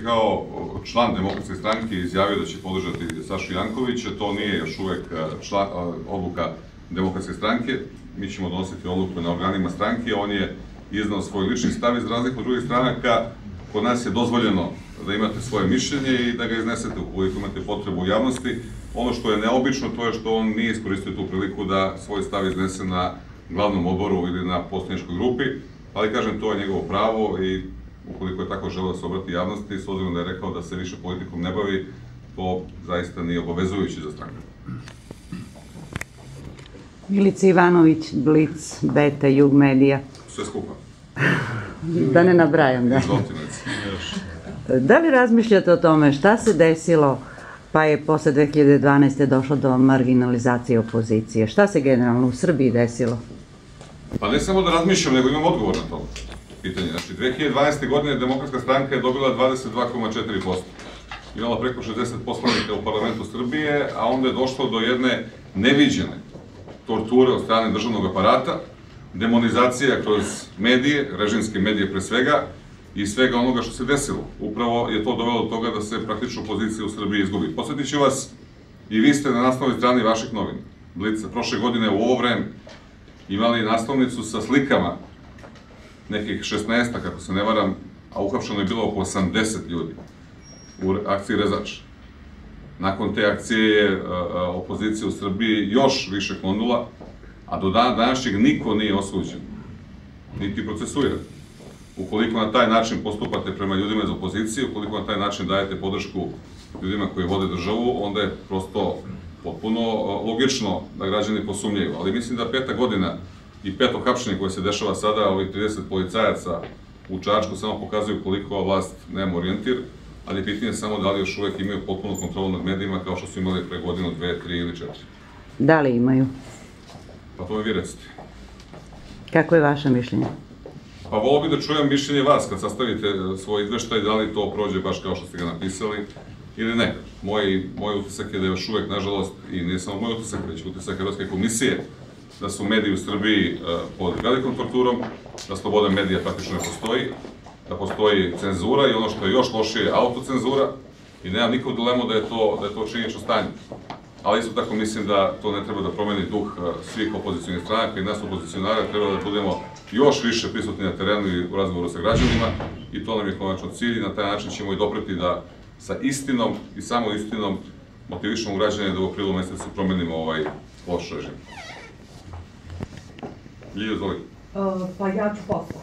Kao član Demokratske stranke izjavio da će podržati Sašu Jankovića, to nije još uvek odluka Demokratske stranke. Mi ćemo donositi odluku na organima stranke, on je iznao svoj lični stav iz razliku od drugih stranaka. Kod nas je dozvoljeno da imate svoje mišljenje i da ga iznesete ukoliko imate potrebu u javnosti. Ono što je neobično, to je što on nije iskoristio tu priliku da svoj stav iznese na glavnom odboru ili na poslaničkoj grupi, ali kažem, to je njegovo pravo i ukoliko je tako želeo da se obrati javnosti, s obzirom da je rekao da se više politikom ne bavi, to zaista nije obavezujući za stranku. Milica Ivanović, Blic, Beta, Jug Medija. Sve skupa. Da ne nabrajam, da. Da li razmišljate o tome šta se desilo, pa je posle 2012. došlo do marginalizacije opozicije? Šta se generalno u Srbiji desilo? Pa ne samo da razmišljam, nego imam odgovor na to pitanje. Znači, 2012. godine Demokratska stranka je dobila 22,4%. Imala preko 60 poslanika u parlamentu Srbije, a onda je došlo do jedne neviđene torture od strane državnog aparata, demonizacija kroz medije, režimske medije pre svega, i svega onoga što se desilo. Upravo je to dovelo do toga da se praktično opozicija u Srbiji izgubi. Podsjetit ću vas, i vi ste na naslovnoj strani vaših novina, Blica, prošle godine u ovo vreme imali naslovnicu sa slikama nekih 16, kako se ne varam, a uhapšeno je bilo oko 80 ljudi u akciji Rezač. Nakon te akcije je opozicija u Srbiji još više klonula, a do dana današnjeg niko nije osuđen, niti procesuiran. Ukoliko na taj način postupate prema ljudima iz opozicije, ukoliko na taj način dajete podršku ljudima koji vode državu, onda je prosto potpuno logično da građani posumnjaju. Ali mislim da 5. godina i 5. hapšenje koje se dešava sada, ovih 30 policajaca u Čačku, samo pokazuju koliko ova vlast nema orijentir, ali pitanje je samo da li još uvek imaju potpuno kontrolu nad medijima kao što su imali pre godinu, 2, 3 ili 4. Da li imaju? Pa to mi vi recite. Kako je vaše mišljenje? Pa volio bih da čujem mišljenje vas kad sastavite svoj izveštaj, da li to prođe baš kao što ste ga napisali ili ne. Moj utisak je da još uvek, nažalost, i nije samo moj utisak, već utisak Evropske komisije, da su mediji u Srbiji pod velikom torturom, da sloboda medija praktično ne postoji, da postoji cenzura i ono što je još lošije, autocenzura, i nemam nikog dilemu da je to činjenično stanje. Ali isto tako mislim da to ne treba da promeni duh svih opozicionih stranaka i nas opozicionara, treba da budemo još više prisutni na terenu i u razgovoru sa građanima, i to nam je konačno cilj, i na taj način ćemo i dopreti da sa istinom i samo istinom motivišemo građane da u aprilu mesecu promenimo ovaj loš režim. Ljilja, izvoli. Pa ja ću posle.